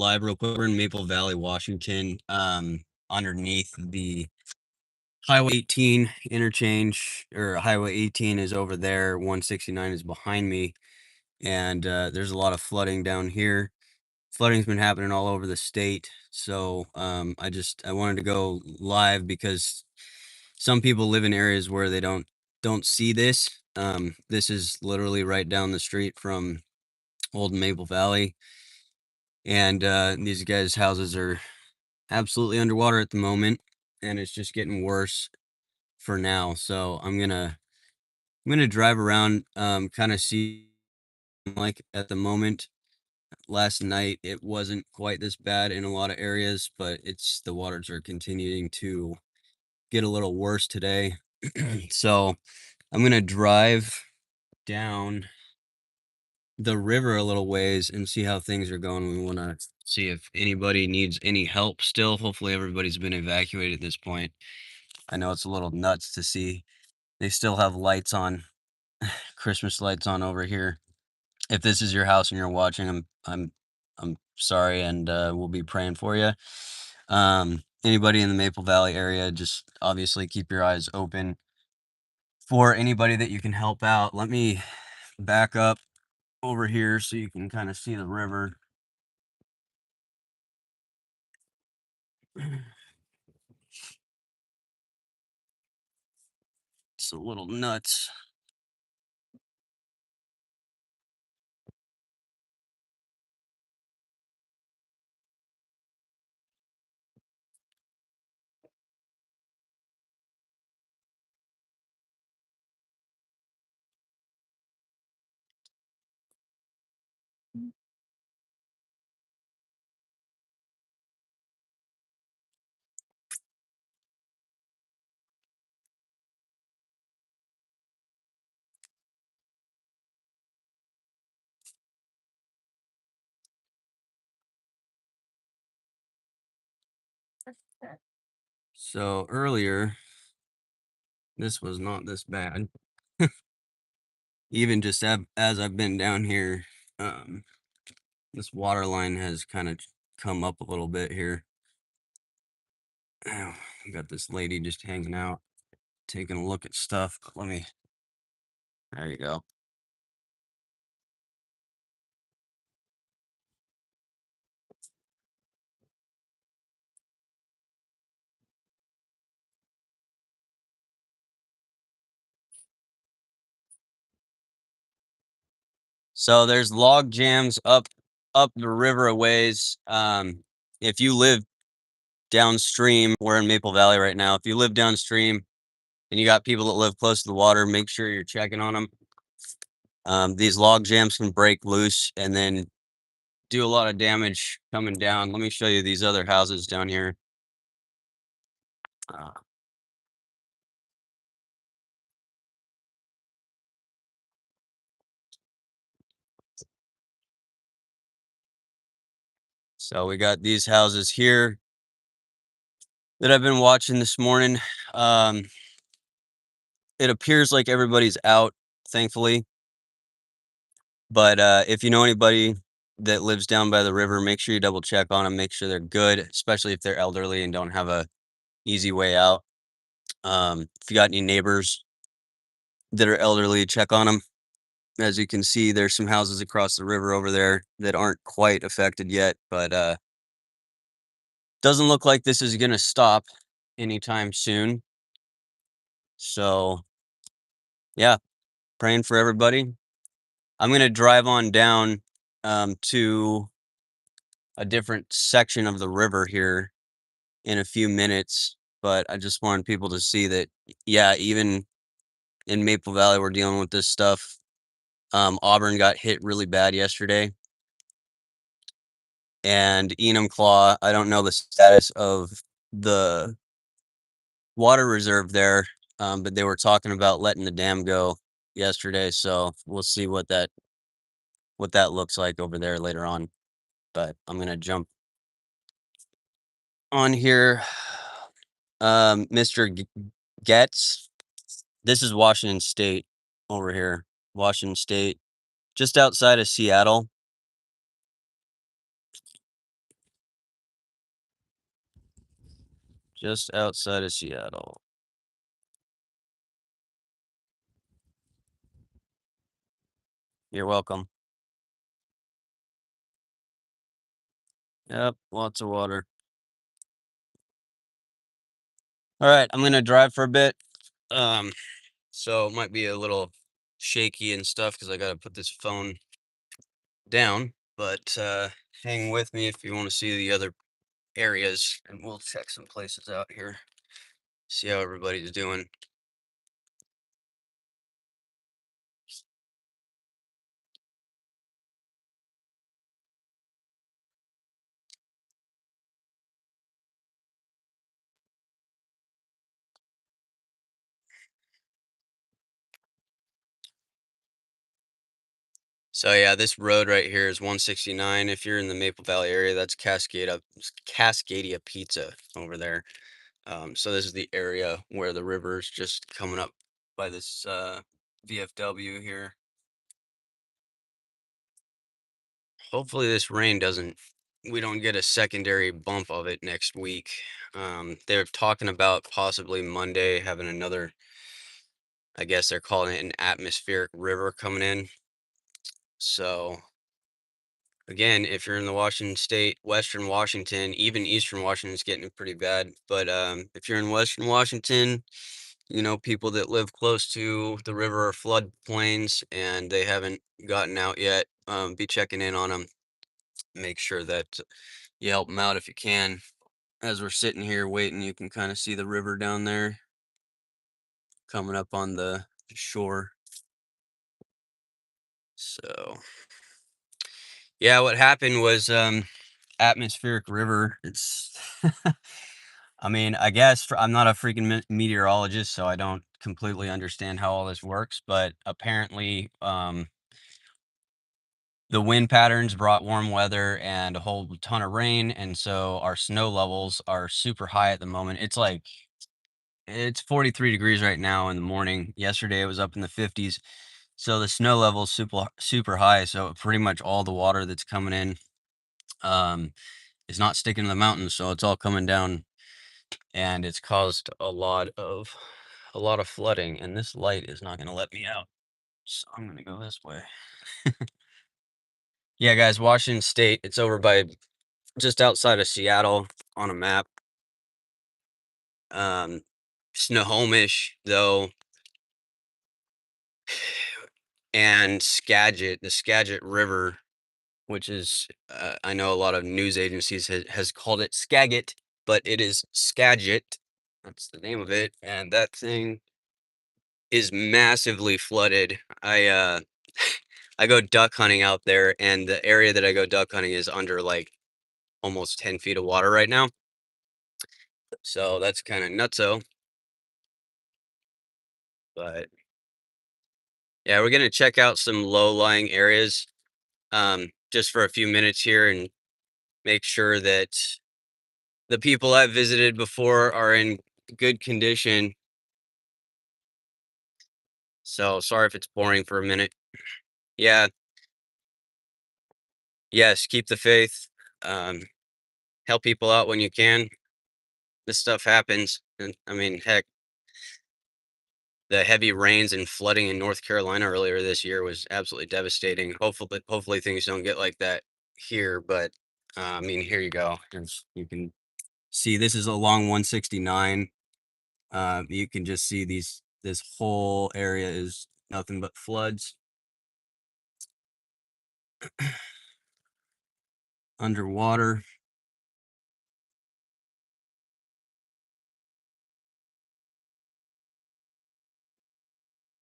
live real quick. We're in Maple Valley, Washington, underneath the Highway 18 interchange, or Highway 18 is over there. 169 is behind me, and there's a lot of flooding down here. Flooding's been happening all over the state, so I wanted to go live because some people live in areas where they don't see this. This is literally right down the street from Old Maple Valley, and these guys' houses are absolutely underwater at the moment, and it's just getting worse for now. So I'm gonna drive around, kind of see like at the moment. Last night it wasn't quite this bad in a lot of areas, but the waters are continuing to get a little worse today. So I'm gonna drive down the river a little ways and see how things are going. We want to see if anybody needs any help still. Hopefully everybody's been evacuated at this point. I know it's a little nuts to see they still have lights on, Christmas lights on over here. If this is your house and you're watching, I'm sorry, and we'll be praying for you. Anybody in the Maple Valley area, just obviously keep your eyes open for anybody that you can help out. Let me back up over here so you can kind of see the river. It's a little nuts. So earlier, this was not this bad. Even just as I've been down here, um, this water line has kind of come up a little bit here. Oh, we got this lady just hanging out, taking a look at stuff. There you go. So there's log jams up the river a ways. If you live downstream, we're in Maple Valley right now. If you live downstream and you got people that live close to the water, make sure you're checking on them. These log jams can break loose and then do a lot of damage coming down. Let me show you these other houses down here. Uh, so we got these houses here that I've been watching this morning. Um, it appears like everybody's out, thankfully. But if you know anybody that lives down by the river, make sure you double check on them, make sure they're good, especially if they're elderly and don't have a easy way out. If you got any neighbors that are elderly, check on them. As you can see, there's some houses across the river over there that aren't quite affected yet, but doesn't look like this is gonna stop anytime soon. So yeah, praying for everybody. I'm gonna drive on down to a different section of the river here in a few minutes, but I just wanted people to see that, yeah, even in Maple Valley, we're dealing with this stuff. Auburn got hit really bad yesterday, and Enumclaw, I don't know the status of the water reserve there, but they were talking about letting the dam go yesterday, so we'll see what that looks like over there later on. But I'm gonna jump on here. Mr. Getz, this is Washington State over here. Washington State, just outside of Seattle. just outside of Seattle. You're welcome. Yep, lots of water. All right, I'm gonna drive for a bit. Um, so it might be a little shaky and stuff because I gotta put this phone down. But hang with me if you want to see the other areas, and we'll check some places out here. See how everybody's doing. So yeah, this road right here is 169. If you're in the Maple Valley area, that's Cascadia Pizza over there. So this is the area where the river is just coming up by this VFW here. Hopefully this rain doesn't, we don't get a secondary bump of it next week. They're talking about possibly Monday having another, I guess they're calling it an atmospheric river coming in. So again, if you're in the Washington State, Western Washington, even Eastern Washington is getting it pretty bad. But if you're in Western Washington, you know, people that live close to the river or floodplains and they haven't gotten out yet, be checking in on them. Make sure that you help them out if you can. As we're sitting here waiting, you can kind of see the river down there coming up on the shore. So, yeah, what happened was atmospheric river. It's I mean, I guess I'm not a freaking meteorologist, so I don't completely understand how all this works, but apparently the wind patterns brought warm weather and a whole ton of rain, and so our snow levels are super high at the moment. It's 43 degrees right now in the morning. Yesterday it was up in the 50s. So the snow level is super high. So pretty much all the water that's coming in um, is not sticking to the mountains. So it's all coming down, and it's caused a lot of flooding. And this light is not going to let me out. So I'm going to go this way. Yeah, guys, Washington State. It's over by just outside of Seattle on a map. Snohomish though, and Skagit, the Skagit River, which is I know a lot of news agencies has called it Skagit, but it is Skagit. That's the name of it, and that thing is massively flooded. I I go duck hunting out there, and the area that I go duck hunting is under like almost 10 feet of water right now. So that's kind of nutso. But yeah, we're gonna check out some low-lying areas just for a few minutes here and make sure that the people I've visited before are in good condition. So sorry if it's boring for a minute. Yeah, yes, keep the faith. Um, help people out when you can. This stuff happens. And I mean, heck, the heavy rains and flooding in North Carolina earlier this year was absolutely devastating. Hopefully things don't get like that here. But I mean, here you go. You can see this is along 169. You can just see this whole area is nothing but floods underwater.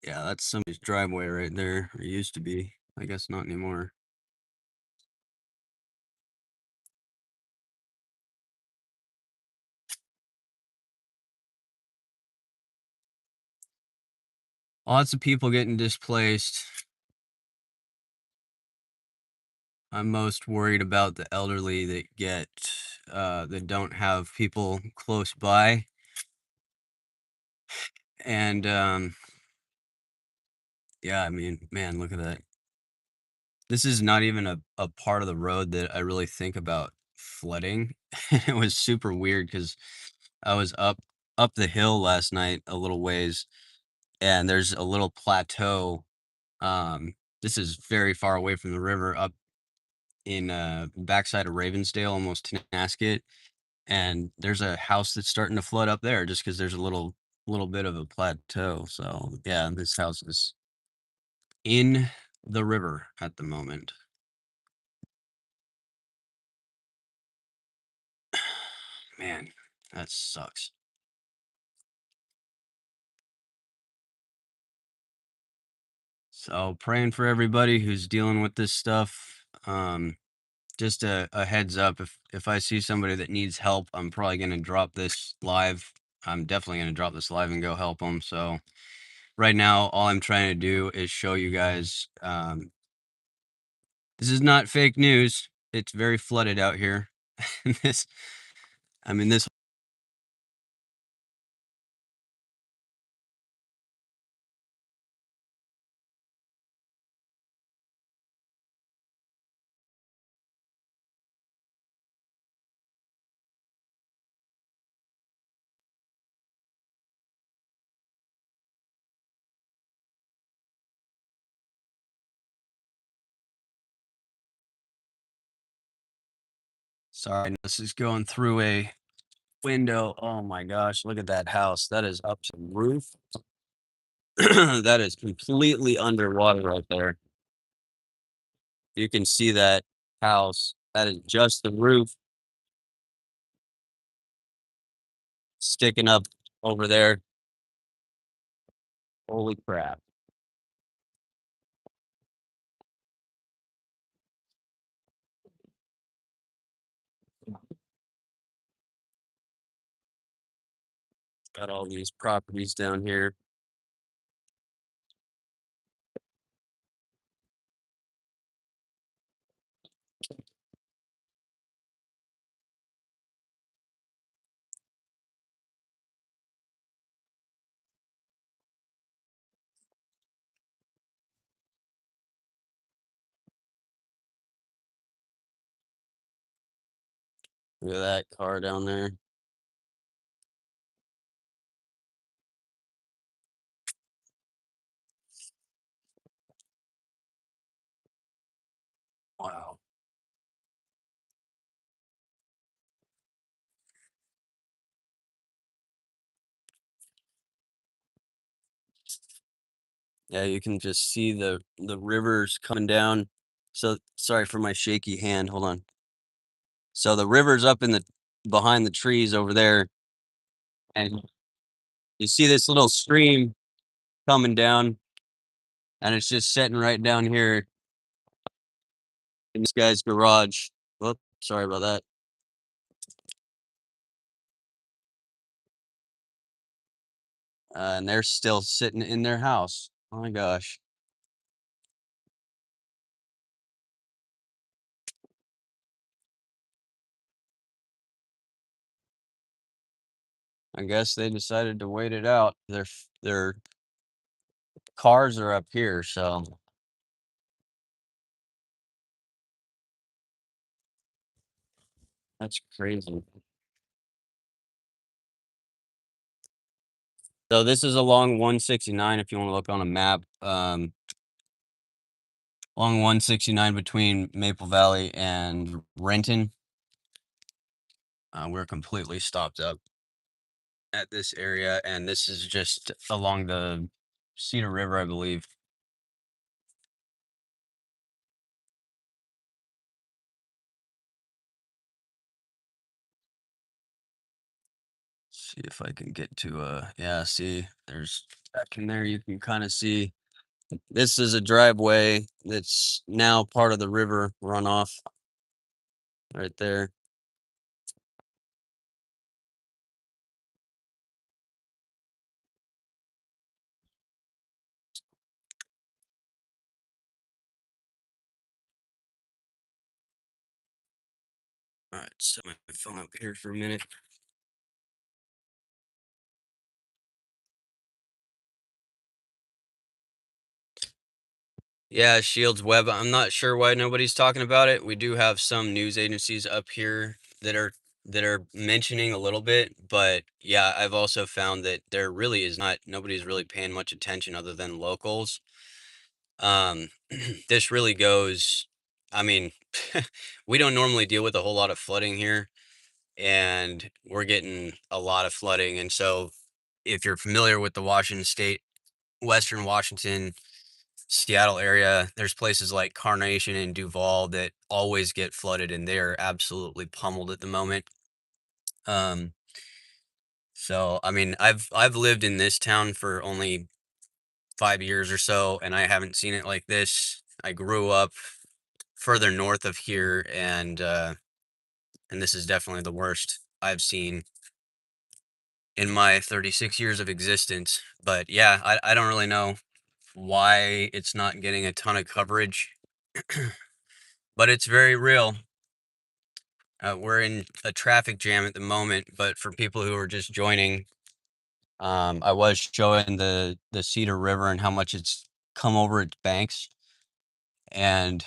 Yeah, that's somebody's driveway right there. Or used to be. I guess not anymore. Lots of people getting displaced. I'm most worried about the elderly that don't have people close by. And yeah, I mean, man, look at that. This is not even a part of the road that I really think about flooding. It was super weird because I was up the hill last night a little ways, and there's a little plateau. This is very far away from the river, up in backside of Ravensdale, almost Tenasket, and there's a house that's starting to flood up there just because there's a little bit of a plateau. So yeah, this house is in the river at the moment. Man, that sucks. So praying for everybody who's dealing with this stuff. Just a heads up, if I see somebody that needs help, I'm probably gonna drop this live. I'm definitely gonna drop this live and go help them. So right now, all I'm trying to do is show you guys. This is not fake news. It's very flooded out here. this, I mean, this. Sorry, this is going through a window. Oh my gosh, look at that house. That is up to the roof. That is completely underwater right there. You can see that house. That is just the roof sticking up over there. Holy crap. Got all these properties down here. Look at that car down there. Wow. Yeah, you can just see the rivers coming down. So sorry for my shaky hand. Hold on. So the river's up in the behind the trees over there, and you see this little stream coming down, and it's just sitting right down here in this guy's garage. Whoop, sorry about that. And they're still sitting in their house. Oh my gosh. I guess they decided to wait it out. Their cars are up here, so that's crazy. So this is along 169 if you want to look on a map. Along 169 between Maple Valley and Renton. We're completely stopped up at this area, and this is just along the Cedar River, I believe. See if I can get to yeah, see there's back in there you can kind of see this is a driveway that's now part of the river runoff right there. All right, set my phone up here for a minute. Yeah, Shields Web. I'm not sure why nobody's talking about it. We do have some news agencies up here that are that are mentioning a little bit, but yeah, I've also found that there really is not nobody's really paying much attention other than locals. Um, this really goes, I mean, we don't normally deal with a whole lot of flooding here, and we're getting a lot of flooding. And so, if you're familiar with the Washington State, Western Washington, Seattle area, there's places like Carnation and Duval that always get flooded, and they are absolutely pummeled at the moment. Um, so I mean, I've lived in this town for only 5 years or so, and I haven't seen it like this. I grew up further north of here, and this is definitely the worst I've seen in my 36 years of existence. But yeah, I don't really know why it's not getting a ton of coverage, but it's very real. We're in a traffic jam at the moment, but for people who are just joining, I was showing the Cedar River and how much it's come over its banks, and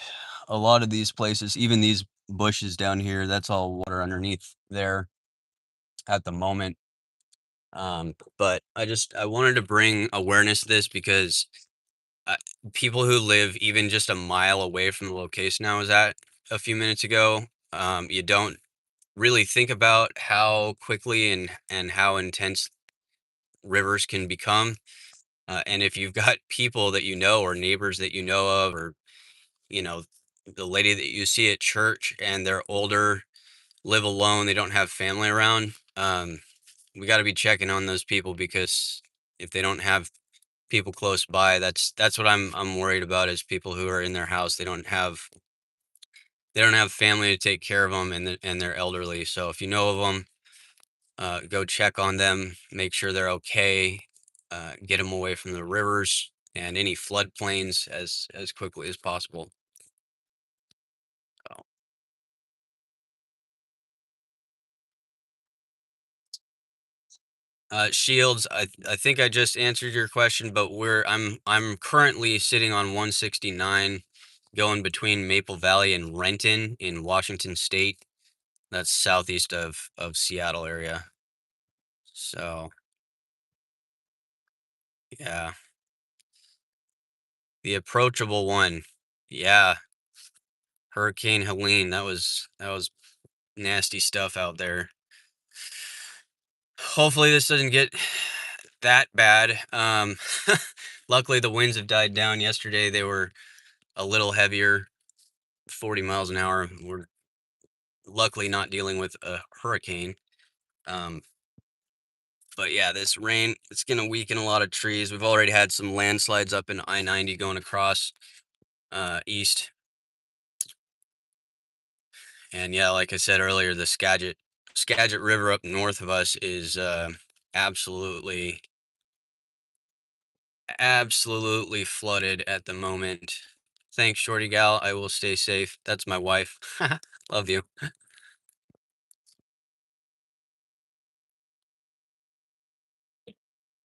a lot of these places, even these bushes down here, that's all water underneath there at the moment. But I wanted to bring awareness to this because uh, people who live even just a mile away from the location I was at a few minutes ago, you don't really think about how quickly and how intense rivers can become. And if you've got people that you know or neighbors that you know of, or you know the lady that you see at church and they're older, live alone, they don't have family around, we got to be checking on those people because if they don't have people close by, that's what I'm worried about is people who are in their house, they don't have family to take care of them, and they're elderly. So if you know of them, go check on them, make sure they're okay, get them away from the rivers and any floodplains as quickly as possible. So, Shields, I think I just answered your question, but I'm currently sitting on 169, going between Maple Valley and Renton in Washington State. That's southeast of Seattle area. So yeah, the approachable one. Yeah, Hurricane Helene. That was nasty stuff out there. Hopefully this doesn't get that bad. Luckily the winds have died down. Yesterday they were a little heavier, 40 miles an hour. We're luckily not dealing with a hurricane. Um, but yeah, this rain, it's gonna weaken a lot of trees. We've already had some landslides up in I-90 going across east. And yeah, like I said earlier, the Skagit River up north of us is absolutely absolutely flooded at the moment. Thanks, Shorty Gal. I will stay safe. That's my wife. Love you.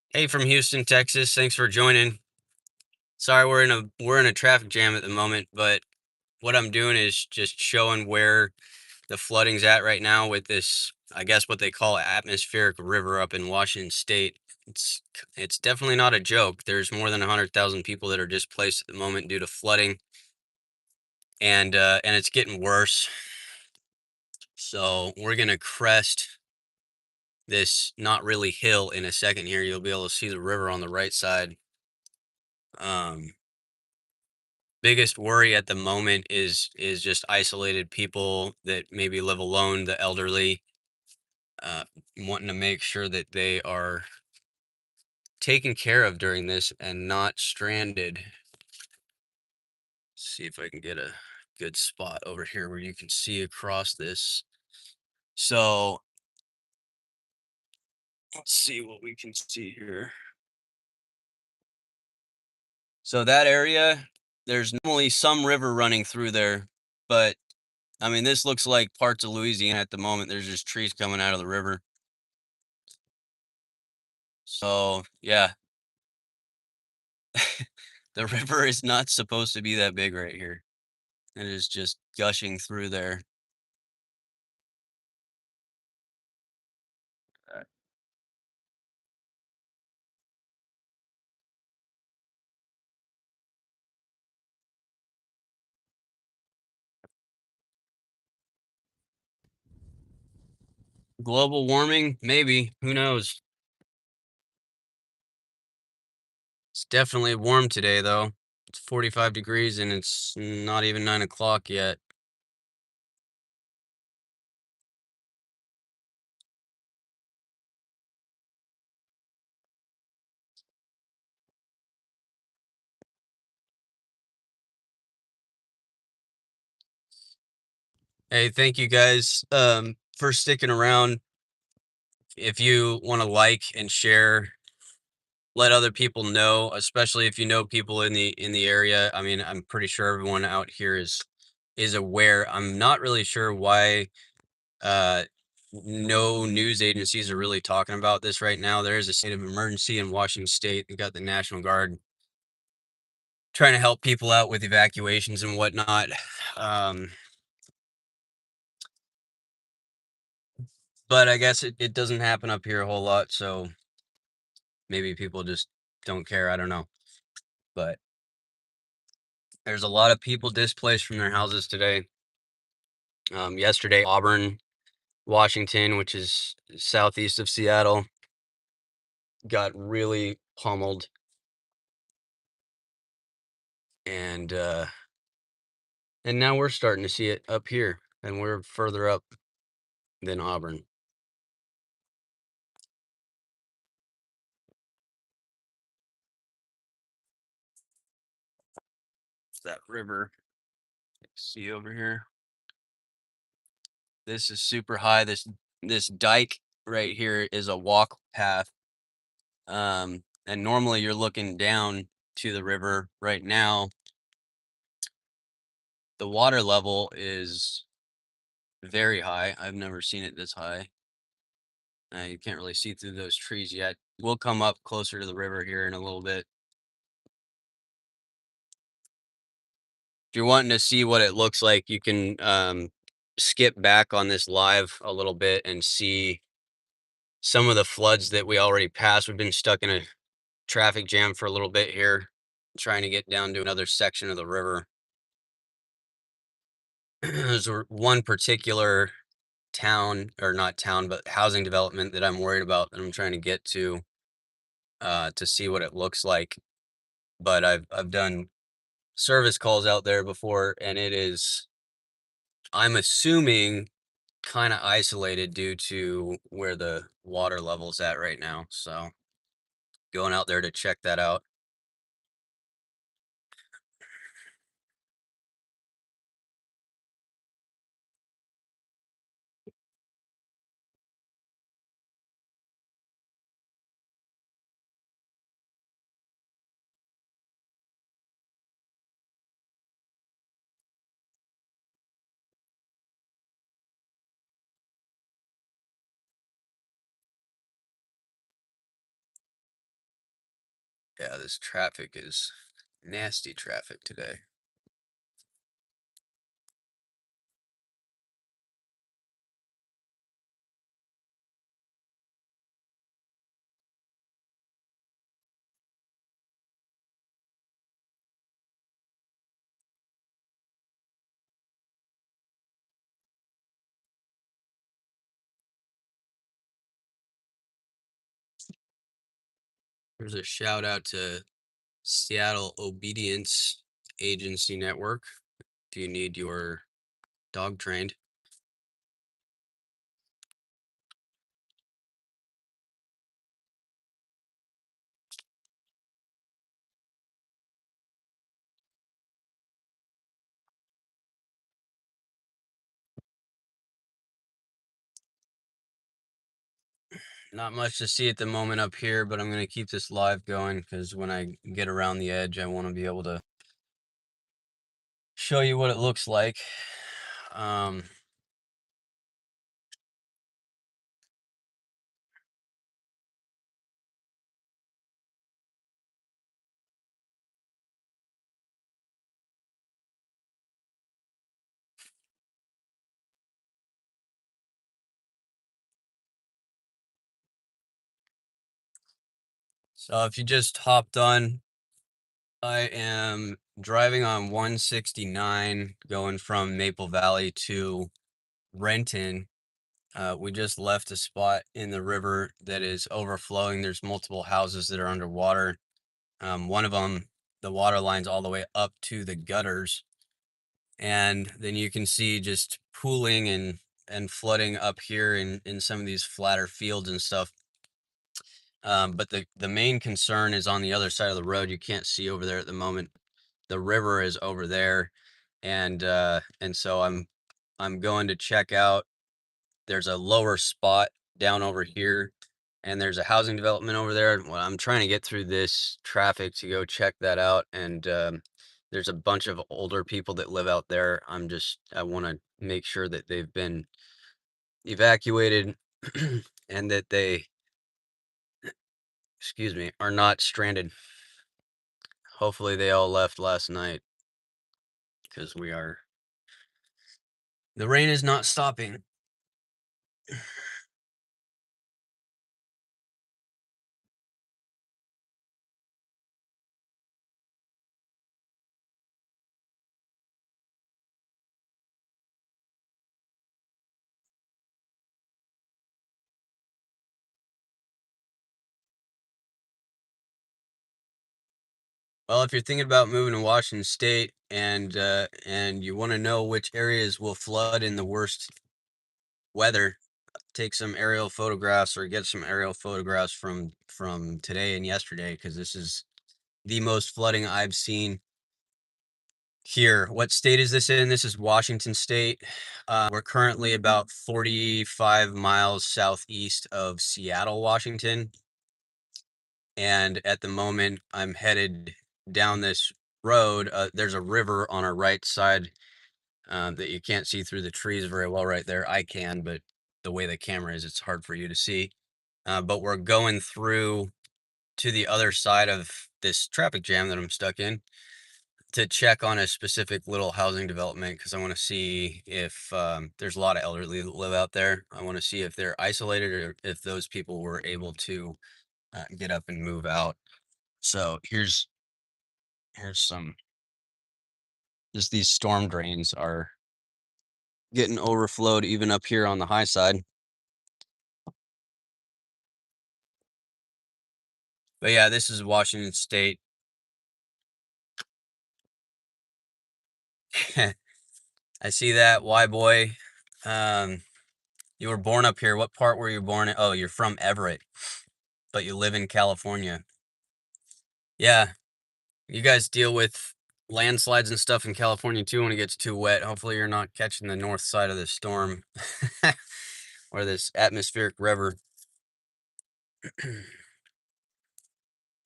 Hey, from Houston, Texas. Thanks for joining. Sorry, we're in a traffic jam at the moment, but what I'm doing is just showing where the flooding's at right now with this, I guess what they call atmospheric river up in Washington State. It's definitely not a joke. There's more than 100,000 people that are displaced at the moment due to flooding, and it's getting worse. So we're gonna crest this not really hill in a second here. You'll be able to see the river on the right side. Um, Biggest worry at the moment is just isolated people that maybe live alone, the elderly, uh, wanting to make sure that they are taken care of during this and not stranded. See if I can get a good spot over here where you can see across this. So let's see what we can see here. So that area, there's normally some river running through there, but I mean, this looks like parts of Louisiana at the moment. There's just trees coming out of the river. So yeah, the river is not supposed to be that big right here. It is just gushing through there. Global warming, maybe. Who knows? It's definitely warm today, though. It's 45 degrees and it's not even 9 o'clock yet. Hey, thank you guys for sticking around. If you want to like and share, let other people know, especially if you know people in the area. I mean, I'm pretty sure everyone out here is aware. I'm not really sure why uh no news agencies are really talking about this right now. There is a state of emergency in Washington State. We got the National Guard trying to help people out with evacuations and whatnot. Um, but I guess it doesn't happen up here a whole lot, so maybe people just don't care. I don't know. But there's a lot of people displaced from their houses today. Yesterday, Auburn, Washington, which is southeast of Seattle, got really pummeled. And and now we're starting to see it up here, and we're further up than Auburn. It's that river. See over here. This is super high. This dike right here is a walk path. And normally you're looking down to the river. Right now, the water level is very high. I've never seen it this high. You can't really see through those trees yet. We'll come up closer to the river here in a little bit. If you're wanting to see what it looks like, you can skip back on this live a little bit and see some of the floods that we already passed. We've been stuck in a traffic jam for a little bit here, trying to get down to another section of the river. There's one particular town, or not town, but housing development that I'm worried about, that I'm trying to get to see what it looks like. But I've done service calls out there before, and it is, I'm assuming, kind of isolated due to where the water level's at right now. So going out there to check that out. Yeah, this traffic is nasty traffic today. There's a shout out to Seattle Obedience Agency Network if you need your dog trained. Not much to see at the moment up here, but I'm going to keep this live going because when I get around the edge, I want to be able to show you what it looks like. Um, so if you just hopped on, I am driving on 169 going from Maple Valley to Renton. We just left a spot in the river that is overflowing. There's multiple houses that are underwater. One of them, the water line's all the way up to the gutters, and then you can see just pooling and flooding up here in some of these flatter fields and stuff. But the main concern is on the other side of the road. You can't see over there at the moment. The river is over there, and so I'm going to check out. There's a lower spot down over here, and there's a housing development over there. Well, I'm trying to get through this traffic to go check that out, and there's a bunch of older people that live out there. I want to make sure that they've been evacuated and that they, excuse me, are not stranded. Hopefully they all left last night because the rain is not stopping. Well, if you're thinking about moving to Washington State and you want to know which areas will flood in the worst weather, take some aerial photographs or get some aerial photographs from today and yesterday, because this is the most flooding I've seen here. What state is this in? This is Washington State. We're currently about 45 miles southeast of Seattle, Washington. And at the moment, I'm headed down this road. There's a river on our right side that you can't see through the trees very well right there. I can, but the way the camera is, it's hard for you to see. But we're going through to the other side of this traffic jam that I'm stuck in to check on a specific little housing development, because I want to see if there's a lot of elderly that live out there. I want to see if they're isolated or if those people were able to get up and move out. So here's some, just these storm drains are getting overflowed even up here on the high side. But yeah, this is Washington State. I see that. Why, boy? Um, you were born up here. What part were you born in? Oh, you're from Everett, but you live in California. Yeah, you guys deal with landslides and stuff in California too when it gets too wet. Hopefully you're not catching the north side of the storm or this atmospheric river.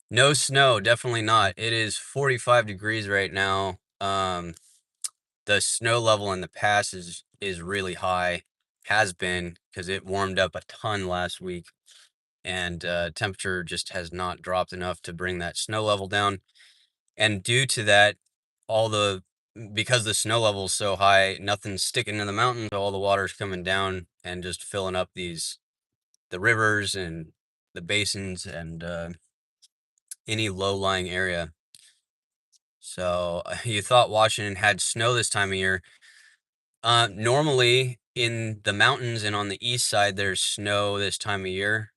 No snow, definitely not. It is 45 degrees right now. The snow level in the pass is really high, has been, because it warmed up a ton last week, and temperature just has not dropped enough to bring that snow level down. And due to that, all the because the snow level is so high, nothing's sticking in the mountains. All the water's coming down and just filling up the rivers and the basins and any low-lying area. So you thought Washington had snow this time of year. Normally in the mountains and on the east side, there's snow this time of year.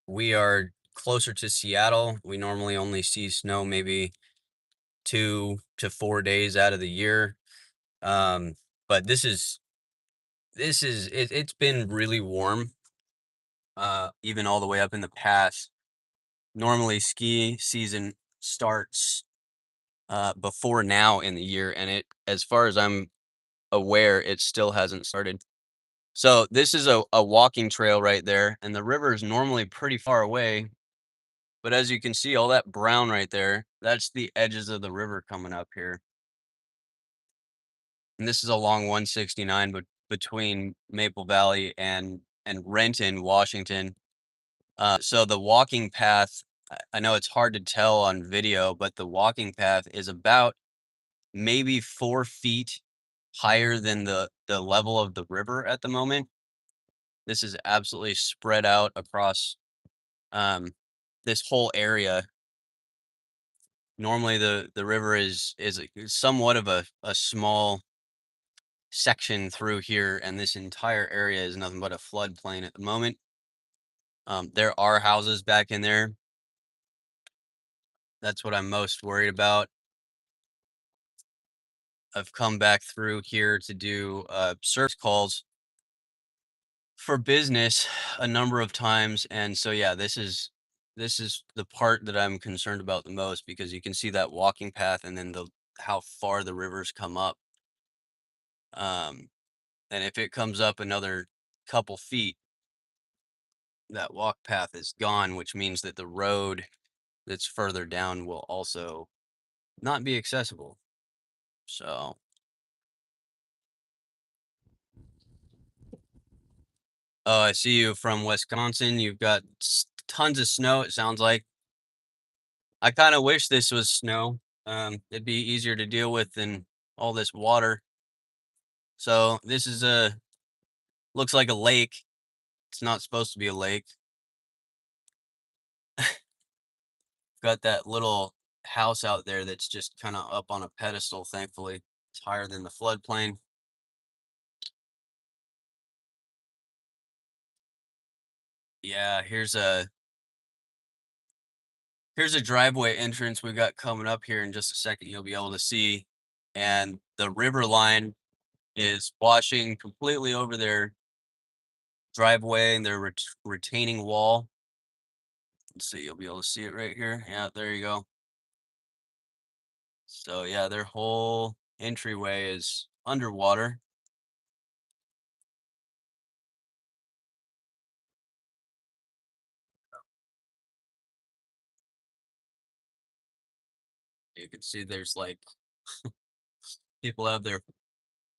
We are closer to Seattle. We normally only see snow maybe 2 to 4 days out of the year. But it's been really warm, even all the way up in the pass. Normally ski season starts before now in the year, and as far as I'm aware, it still hasn't started. So this is a walking trail right there, and the river is normally pretty far away. But as you can see, all that brown right there, that's the edges of the river coming up here. And this is along 169, but between Maple Valley and Renton, Washington. So the walking path, I know it's hard to tell on video, but the walking path is about maybe 4 feet higher than the level of the river at the moment. This is absolutely spread out across this whole area. Normally the river is somewhat of a small section through here, and this entire area is nothing but a floodplain at the moment. There are houses back in there. That's what I'm most worried about. I've come back through here to do service calls for business a number of times, and so yeah, this is the part that I'm concerned about the most, because you can see that walking path and then the how far the rivers come up. Um, and if it comes up another couple feet, that walk path is gone, which means that the road that's further down will also not be accessible. So, oh, I see you from Wisconsin. You've got tons of snow, it sounds like. I kind of wish this was snow. It'd be easier to deal with than all this water. So this is looks like a lake. It's not supposed to be a lake. Got that little house out there that's just kind of up on a pedestal, thankfully. It's higher than the floodplain. Yeah, here's a driveway entrance we got coming up here in just a second. You'll be able to see, and the river line is washing completely over their driveway and their retaining wall. Let's see, you'll be able to see it right here. Yeah, there you go. So yeah, their whole entryway is underwater. You can see there's like people have their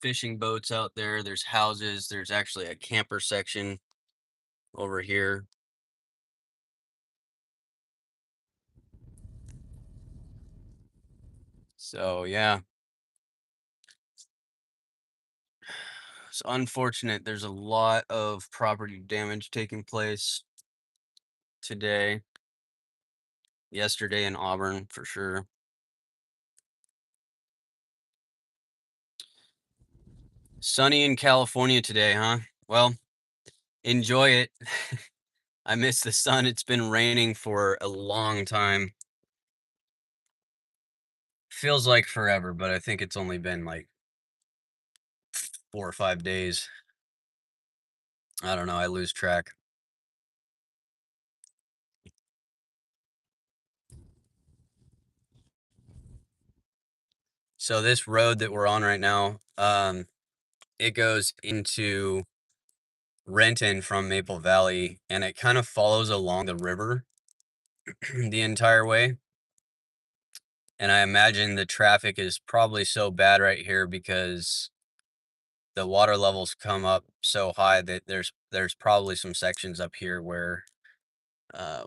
fishing boats out there. There's houses. There's actually a camper section over here. So yeah, it's unfortunate. There's a lot of property damage taking place today, yesterday in Auburn for sure. Sunny in California today, huh? Well, enjoy it. I miss the sun. It's been raining for a long time. Feels like forever, but I think it's only been like 4 or 5 days. I don't know. I lose track. So this road that we're on right now, it goes into Renton from Maple Valley, and it kind of follows along the river the entire way. And I imagine the traffic is probably so bad right here because the water levels come up so high that there's probably some sections up here where uh,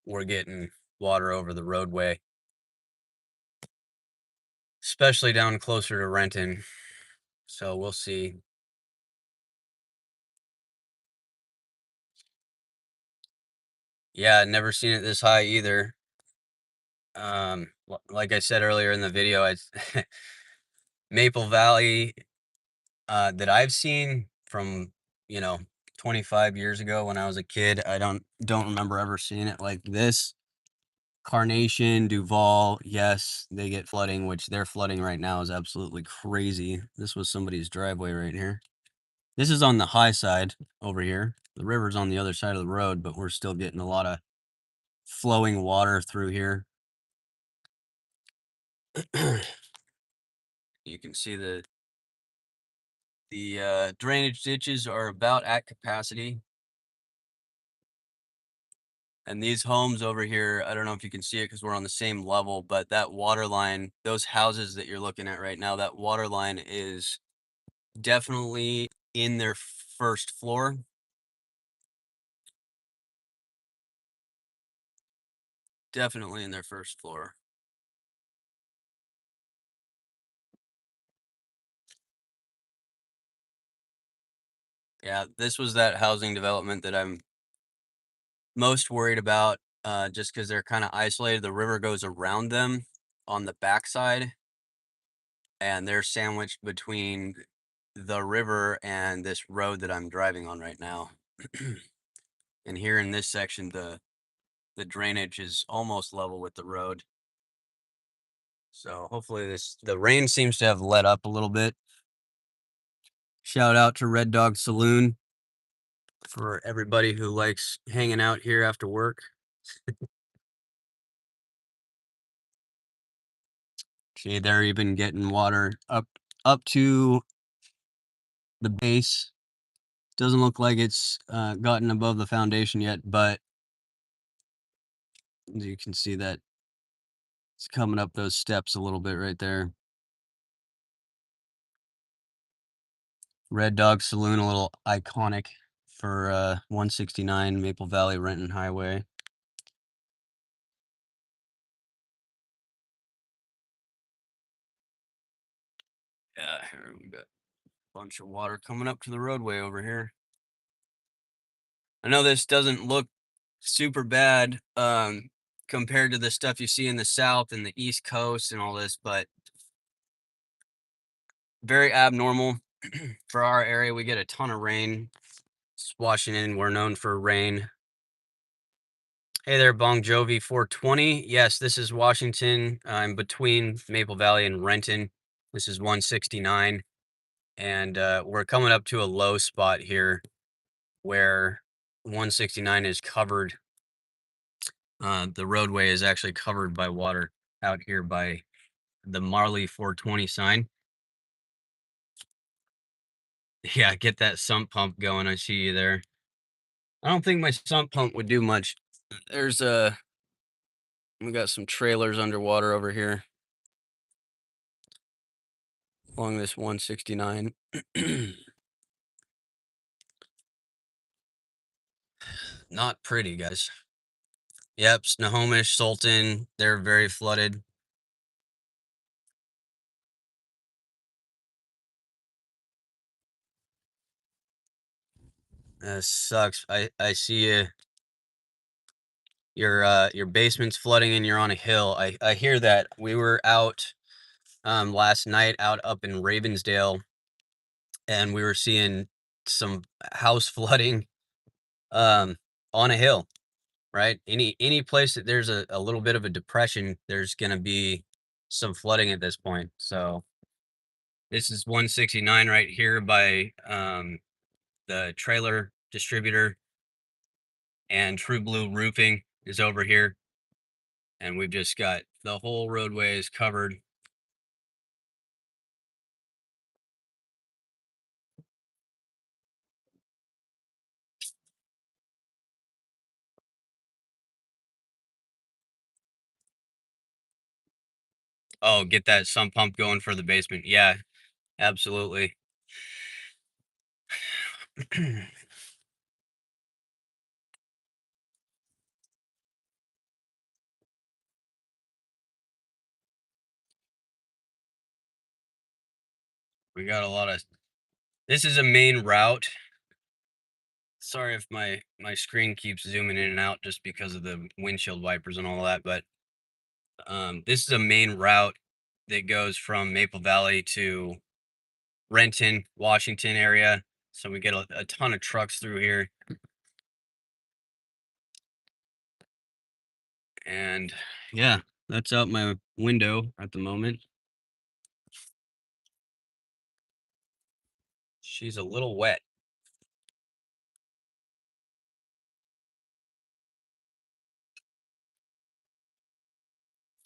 we're getting water over the roadway, especially down closer to Renton. So we'll see. Yeah, never seen it this high either. Like I said earlier in the video, I Maple Valley that I've seen from, you know, 25 years ago when I was a kid. I don't remember ever seeing it like this. Carnation, Duval, yes, they get flooding, which their flooding right now is absolutely crazy. This was somebody's driveway right here. This is on the high side over here. The river's on the other side of the road, but we're still getting a lot of flowing water through here. You can see the drainage ditches are about at capacity. And these homes over here, I don't know if you can see it because we're on the same level, but that water line, those houses that you're looking at right now, that water line is definitely in their first floor. Definitely in their first floor. Yeah, this was that housing development that I'm most worried about, just because they're kind of isolated. The river goes around them on the backside, and they're sandwiched between the river and this road that I'm driving on right now. And here in this section, the drainage is almost level with the road. So hopefully the rain seems to have let up a little bit. Shout out to Red Dog Saloon for everybody who likes hanging out here after work. See, they're even getting water up to the base. Doesn't look like it's gotten above the foundation yet, but you can see that it's coming up those steps a little bit right there. Red Dog Saloon, a little iconic for 169 Maple Valley Renton Highway. Yeah, here we got a bunch of water coming up to the roadway over here. I know this doesn't look super bad compared to the stuff you see in the South and the East Coast and all this, but very abnormal for our area. We get a ton of rain. It's Washington, we're known for rain. Hey there, Bon Jovi 420. Yes, this is Washington. I'm between Maple Valley and Renton. This is 169. And we're coming up to a low spot here where 169 is covered. The roadway is actually covered by water out here by the Marley 420 sign. Yeah, get that sump pump going. I see you there. I don't think my sump pump would do much. There's we got some trailers underwater over here along this 169. Not pretty, guys. Yep, Snohomish, Sultan, they're very flooded. That sucks. I see you. Your basement's flooding and you're on a hill. I hear that. We were out last night out up in Ravensdale and we were seeing some house flooding um on a hill, right? Any place that there's a little bit of a depression, there's gonna be some flooding at this point. So this is 169 right here by the trailer distributor, and True Blue Roofing is over here. And we've just got the whole roadway is covered. Oh, get that sump pump going for the basement. Yeah, absolutely. We got a lot of, this is a main route. Sorry if my screen keeps zooming in and out just because of the windshield wipers and all that, but this is a main route that goes from Maple Valley to Renton, Washington area. So we get a ton of trucks through here. And yeah, that's out my window at the moment. She's a little wet.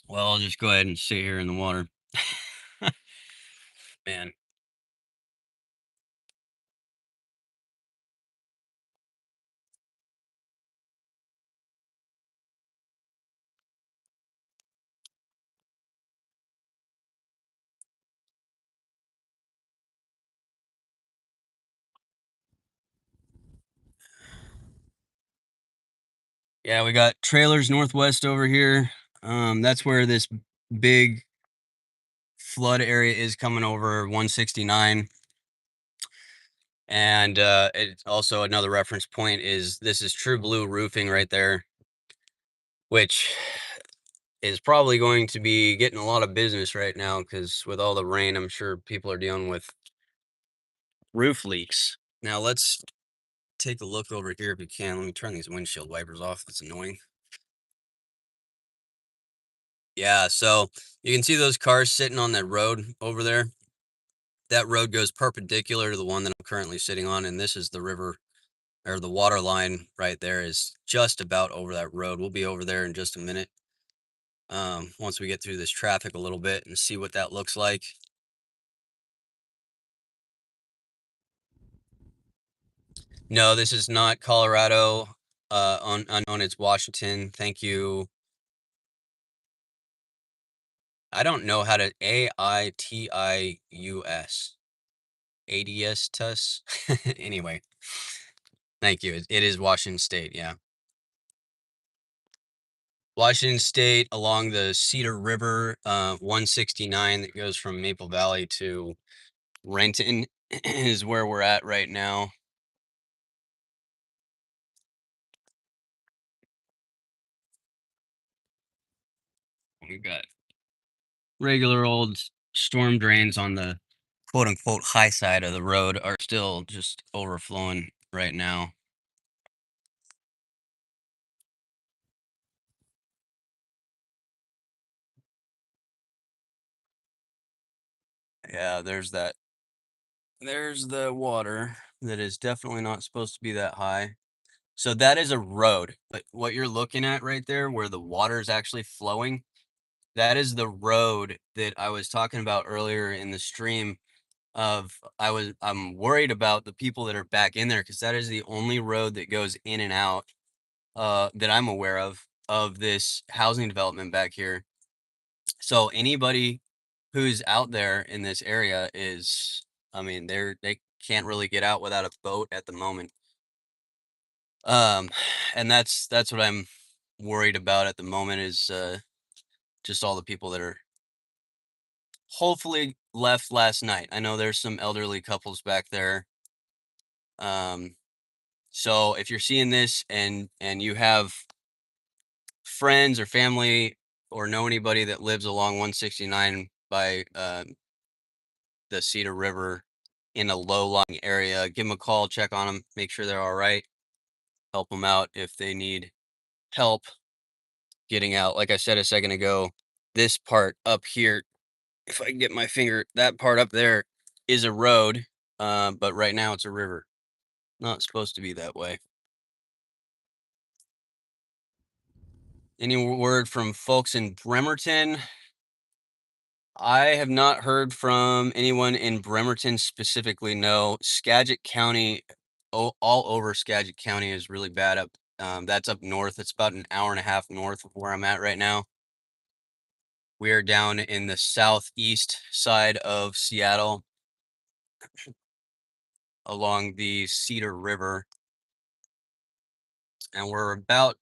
Well, I'll just go ahead and sit here in the water. Man. Yeah, we got trailers northwest over here. That's where this big flood area is coming over 169. And it's also another reference point is this is True Blue Roofing right there, which is probably going to be getting a lot of business right now because with all the rain, I'm sure people are dealing with roof leaks. Now let's take a look over here if you can. Let me turn these windshield wipers off. That's annoying. Yeah, so you can see those cars sitting on that road over there. That road goes perpendicular to the one that I'm currently sitting on, and this is the river, or the water line right there is just about over that road. We'll be over there in just a minute. Once we get through this traffic a little bit and see what that looks like. No, this is not Colorado. Unknown, it's Washington. Thank you. I don't know how to AITIUS. ADS TUS. Anyway, thank you. It is Washington State, yeah. Washington State along the Cedar River, 169 that goes from Maple Valley to Renton is where we're at right now. We got regular old storm drains on the quote unquote high side of the road are still just overflowing right now. Yeah, there's that. There's the water that is definitely not supposed to be that high. So that is a road, but what you're looking at right there where the water is actually flowing, that is the road that I was talking about earlier in the stream of I'm worried about the people that are back in there because that is the only road that goes in and out that I'm aware of this housing development back here. So anybody who's out there in this area is, I mean, they can't really get out without a boat at the moment. And that's what I'm worried about at the moment is just all the people that are hopefully left last night. I know there's some elderly couples back there. Um, so if you're seeing this and you have friends or family or know anybody that lives along 169 by the Cedar River in a low-lying area, give them a call, check on them, make sure they're all right, help them out if they need help getting out. Like I said a second ago, this part up here, if I can get my finger, that part up there is a road, but right now it's a river. Not supposed to be that way. Any word from folks in Bremerton? I have not heard from anyone in Bremerton specifically. No, Skagit County, all over Skagit County is really bad up. That's up north. It's about an hour and a half north of where I'm at right now. We are down in the southeast side of Seattle along the Cedar River, and we're about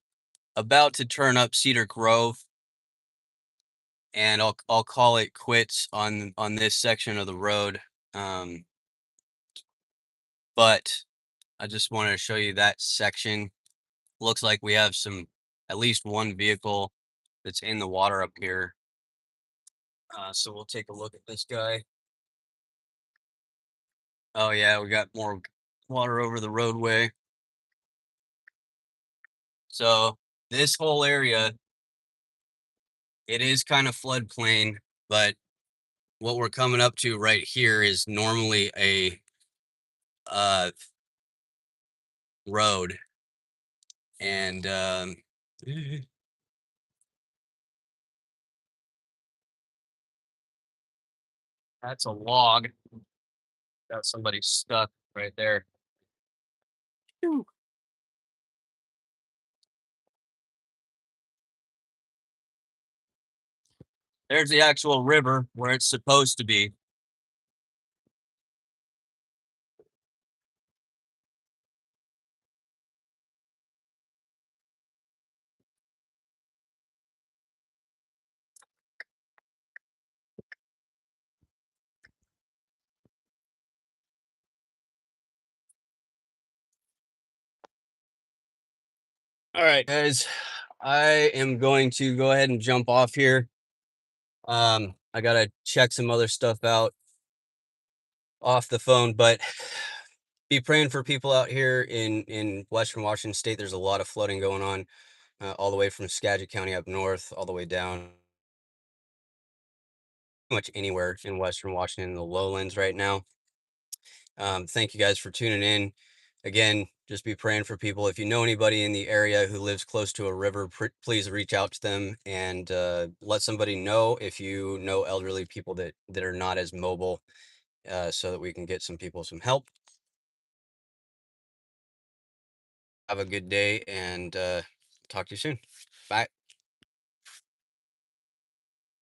to turn up Cedar Grove, and I'll call it quits on this section of the road. But I just wanted to show you that section. Looks like we have at least one vehicle that's in the water up here. So we'll take a look at this guy. Oh yeah, we got more water over the roadway. So this whole area, it is kind of floodplain, but what we're coming up to right here is normally a road. And that's a log. Got somebody stuck right there. Phew. There's the actual river where it's supposed to be. All right, guys, I am going to go ahead and jump off here. I gotta check some other stuff out. off the phone, but be praying for people out here in Western Washington State. There's a lot of flooding going on, all the way from Skagit County up north, all the way down pretty much anywhere in Western Washington in the lowlands right now. Thank you guys for tuning in. Again, just be praying for people. If you know anybody in the area who lives close to a river, please reach out to them and let somebody know if you know elderly people that are not as mobile, so that we can get some people some help. Have a good day and talk to you soon. Bye.